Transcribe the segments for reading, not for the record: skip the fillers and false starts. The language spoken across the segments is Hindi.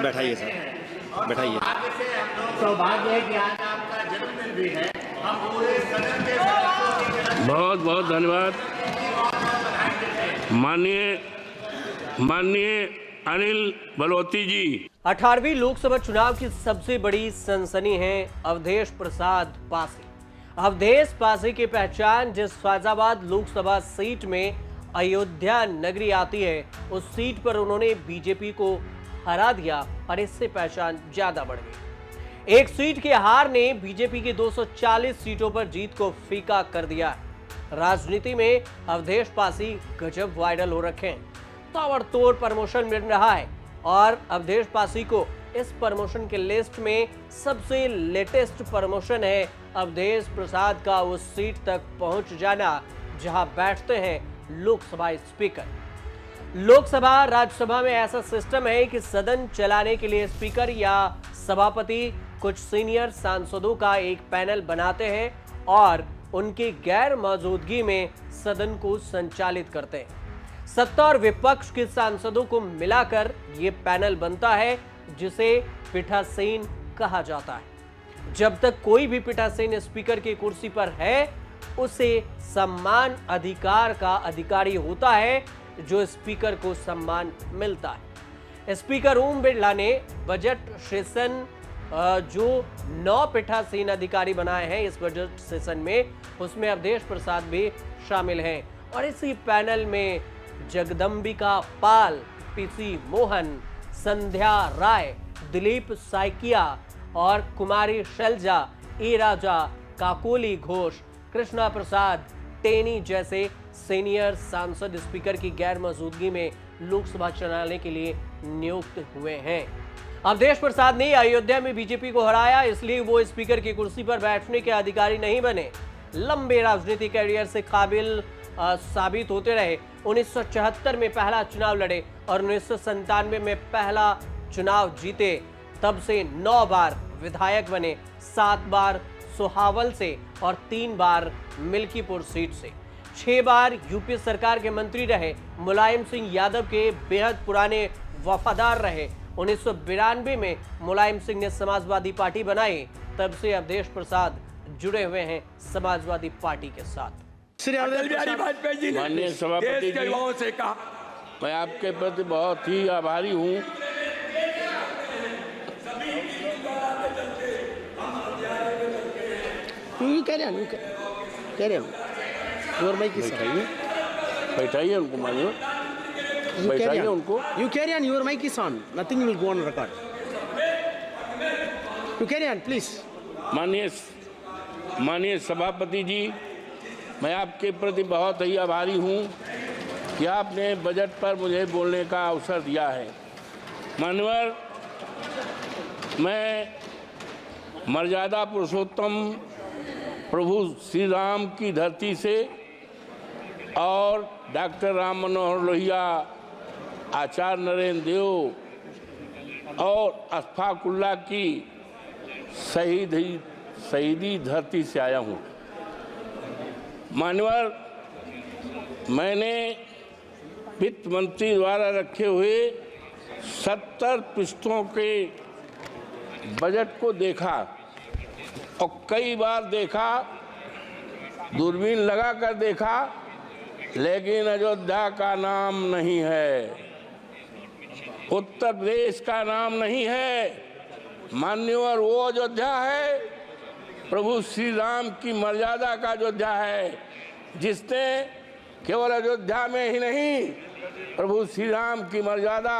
बैठाइए सर, बैठाइए। सौभाग्य है कि आज आपका जन्मदिन भी है। हम पूरे सदन के सदस्यों की तरफ बहुत बहुत धन्यवाद। माननीय अनिल बलवोती जी। 18वीं लोकसभा चुनाव की सबसे बड़ी सनसनी है अवधेश प्रसाद पासी। अवधेश पासी की पहचान जिस फैजाबाद लोकसभा सीट में अयोध्या नगरी आती है, उस सीट पर उन्होंने बीजेपी को हरा दिया और इससे पहचान ज्यादा बढ़ गई। एक सीट के हार ने बीजेपी की 240 सीटों पर जीत को फीका कर दिया। राजनीति में अवधेश पासी गजब वायरल हो रखे हैं, ताबड़तोड़ प्रमोशन मिल रहा है और अवधेश पासी को इस प्रमोशन के लिस्ट में सबसे लेटेस्ट प्रमोशन है अवधेश प्रसाद का उस सीट तक पहुंच जाना जहां बैठते हैं लोकसभा स्पीकर। लोकसभा राज्यसभा में ऐसा सिस्टम है कि सदन चलाने के लिए स्पीकर या सभापति कुछ सीनियर सांसदों का एक पैनल बनाते हैं और उनकी गैर मौजूदगी में सदन को संचालित करते हैं। सत्ता और विपक्ष के सांसदों को मिलाकर यह पैनल बनता है जिसे पीठासीन कहा जाता है। जब तक कोई भी पीठासीन स्पीकर की कुर्सी पर है, उसे सम्मान अधिकार का अधिकारी होता है जो स्पीकर को सम्मान मिलता है। स्पीकर ओम बिरला ने बजट सेशन जो 9 पीठासीन अधिकारी बनाए हैं इस बजट सेशन में, उसमें अवधेश प्रसाद भी शामिल हैं और इसी पैनल में जगदंबिका पाल, पीसी मोहन, संध्या राय, दिलीप साइकिया और कुमारी शैलजा, ए राजा, काकोली घोष, कृष्णा प्रसाद टेनी जैसे सीनियर सांसद स्पीकर की गैर मौजूदगी में लोकसभा चलाने के लिए नियुक्त हुए हैं। अवधेश प्रसाद ने अयोध्या में बीजेपी को हराया, इसलिए वो स्पीकर की कुर्सी पर बैठने के अधिकारी नहीं बने। लंबे राजनीतिक कैरियर से काबिल साबित होते रहे। 1974 में पहला चुनाव लड़े और 1997 में पहला चुनाव जीते। तब से 9 बार विधायक बने, 7 बार सोहावल से और 3 बार मिल्कीपुर सीट से। 6 बार यूपी सरकार के मंत्री रहे। मुलायम सिंह यादव के बेहद पुराने वफादार रहे। 1992 में मुलायम सिंह ने समाजवादी पार्टी बनाई। तब से अवधेश प्रसाद जुड़े हुए हैं समाजवादी पार्टी के साथ। अटल बिहारी वाजपेयी जी ने माननीय सभापति देश के जी, युवाओं से कहा, मैं आपके प्रति बहुत ही आभारी हूँ। बैठाइए उनको, मानिए बैठाइए उनको। You carry on, your mic is on. Nothing will go on record. You carry on, please. माननीय सभापति जी, मैं आपके प्रति बहुत ही आभारी हूँ कि आपने बजट पर मुझे बोलने का अवसर दिया है। माननीय, मैं मर्यादा पुरुषोत्तम प्रभु श्री राम की धरती से और डॉक्टर राम मनोहर लोहिया, आचार्य नरेंद्र देव और अशफाकुल्ला की शहीदी धरती से आया हूँ। मान्यवर, मैंने वित्त मंत्री द्वारा रखे हुए 70 पृष्ठों के बजट को देखा और कई बार देखा, दूरबीन लगा कर देखा, लेकिन अयोध्या का नाम नहीं है, उत्तर प्रदेश का नाम नहीं है। मान्यवर, वो अयोध्या है प्रभु श्री राम की मर्यादा का अयोध्या है, जिसने केवल अयोध्या में ही नहीं, प्रभु श्री राम की मर्यादा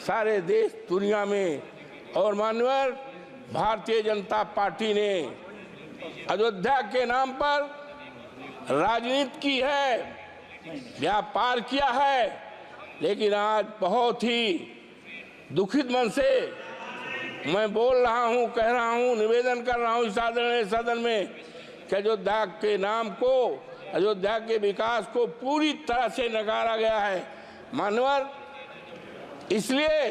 सारे देश दुनिया में। और मान्यवर, भारतीय जनता पार्टी ने अयोध्या के नाम पर राजनीति की है, व्यापार किया है, लेकिन आज बहुत ही दुखित मन से मैं बोल रहा हूं, कह रहा हूं, निवेदन कर रहा हूं इस सदन में कि अयोध्या के नाम को, अयोध्या के विकास को पूरी तरह से नकारा गया है। मानवर, इसलिए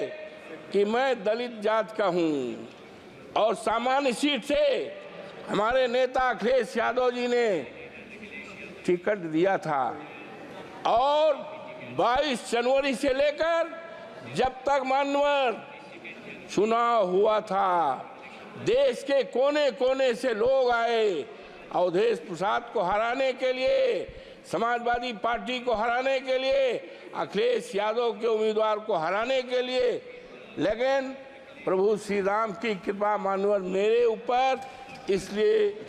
कि मैं दलित जात का हूं और सामान्य सीट से हमारे नेता अखिलेश यादव जी ने टिकट दिया था और 22 जनवरी से लेकर जब तक मान्यवर चुनाव हुआ था, देश के कोने कोने से लोग आए अवधेश प्रसाद को हराने के लिए, समाजवादी पार्टी को हराने के लिए, अखिलेश यादव के उम्मीदवार को हराने के लिए। लेकिन प्रभु श्री राम की कृपा मान्यवर मेरे ऊपर, इसलिए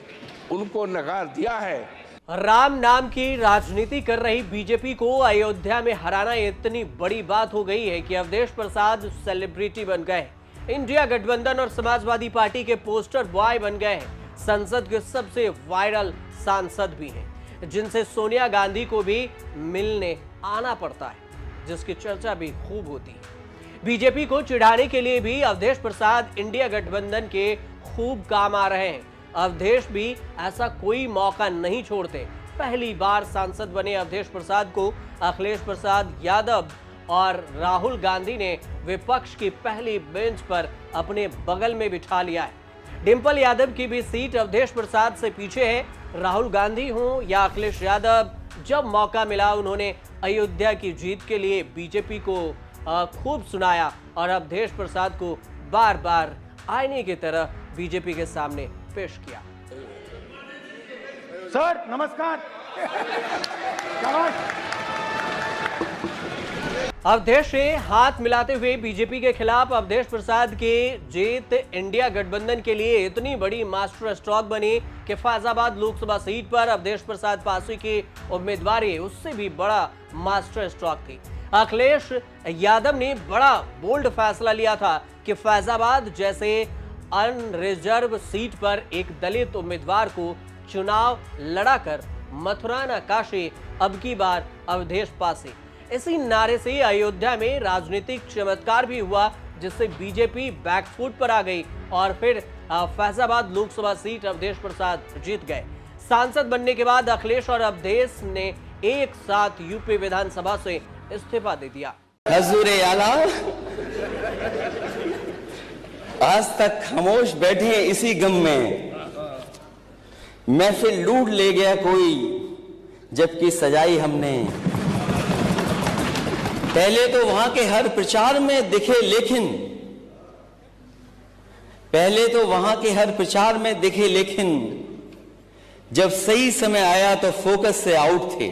उनको नकार दिया है। राम नाम की राजनीति कर रही बीजेपी को अयोध्या में हराना इतनी बड़ी बात हो गई है कि अवधेश प्रसाद सेलिब्रिटी बन गए। इंडिया गठबंधन और समाजवादी पार्टी के पोस्टर बॉय बन गए हैं। संसद के सबसे वायरल सांसद भी हैं, जिनसे सोनिया गांधी को भी मिलने आना पड़ता है, जिसकी चर्चा भी खूब होती है। बीजेपी को चिढ़ाने के लिए भी अवधेश प्रसाद इंडिया गठबंधन के खूब काम आ रहे हैं। अवधेश भी ऐसा कोई मौका नहीं छोड़ते। पहली बार सांसद बने अवधेश प्रसाद को अखिलेश प्रसाद यादव और राहुल गांधी ने विपक्ष की पहली बेंच पर अपने बगल में बिठा लिया है। डिंपल यादव की भी सीट अवधेश प्रसाद से पीछे है। राहुल गांधी हो या अखिलेश यादव, जब मौका मिला उन्होंने अयोध्या की जीत के लिए बीजेपी को खूब सुनाया और अवधेश प्रसाद को बार बार आईने की तरह बीजेपी के सामने पेश किया। सर नमस्कार। अवधेश से हाथ मिलाते हुए बीजेपी के खिलाफ अवधेश प्रसाद की जीत इंडिया गठबंधन के लिए इतनी बड़ी मास्टर स्ट्रोक बनी कि फैजाबाद लोकसभा सीट पर अवधेश प्रसाद पासी की उम्मीदवारी उससे भी बड़ा मास्टर स्ट्रोक थी। अखिलेश यादव ने बड़ा बोल्ड फैसला लिया था कि फैजाबाद जैसे अनरिजर्व सीट पर एक दलित उम्मीदवार को चुनाव लड़ाकर मथुरा न काशी, अब की बार अवधेश पासी। इसी नारे से अयोध्या में राजनीतिक चमत्कार भी हुआ, जिससे बीजेपी बैकफुट पर आ गई और फिर फैजाबाद लोकसभा सीट अवधेश प्रसाद जीत गए। सांसद बनने के बाद अखिलेश और अवधेश ने एक साथ यूपी विधानसभा से इस्तीफा दे दिया। हजूरे आला आज तक खामोश बैठे हैं इसी गम में, महफिल लूट ले गया कोई, जबकि सजाई हमने। पहले तो वहां के हर प्रचार में दिखे लेकिन जब सही समय आया तो फोकस से आउट थे।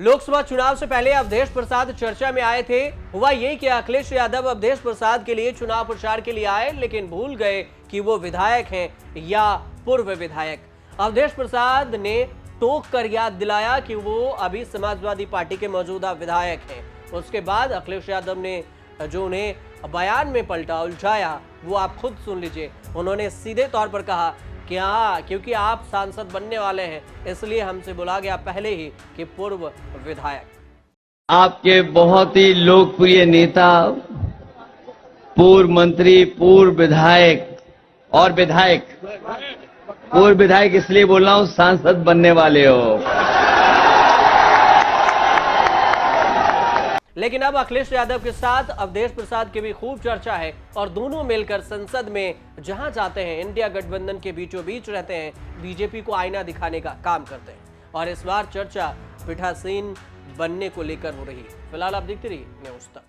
लोकसभा चुनाव से पहले अवधेश प्रसाद चर्चा में आए थे। हुआ ये कि अखिलेश यादव अवधेश प्रसाद के लिए चुनाव प्रचार के लिए आए, लेकिन भूल गए कि वो विधायक हैं या पूर्व विधायक। अवधेश प्रसाद ने टोक कर याद दिलाया कि वो अभी समाजवादी पार्टी के मौजूदा विधायक हैं। उसके बाद अखिलेश यादव ने जो उन्हें बयान में पलटा उलझाया, वो आप खुद सुन लीजिए। उन्होंने सीधे तौर पर कहा कि हाँ, क्योंकि आप सांसद बनने वाले हैं इसलिए हमसे बोला गया पहले ही कि पूर्व विधायक। आपके बहुत ही लोकप्रिय नेता, पूर्व मंत्री, पूर्व विधायक और पूर्व विधायक इसलिए बोल रहा हूं, सांसद बनने वाले हो। लेकिन अब अखिलेश यादव के साथ अवधेश प्रसाद की भी खूब चर्चा है और दोनों मिलकर संसद में जहां जाते हैं इंडिया गठबंधन के बीचों बीच रहते हैं, बीजेपी को आईना दिखाने का काम करते हैं। और इस बार चर्चा पीठासीन बनने को लेकर हो रही है। फिलहाल आप देखते रहिए न्यूज़ तक।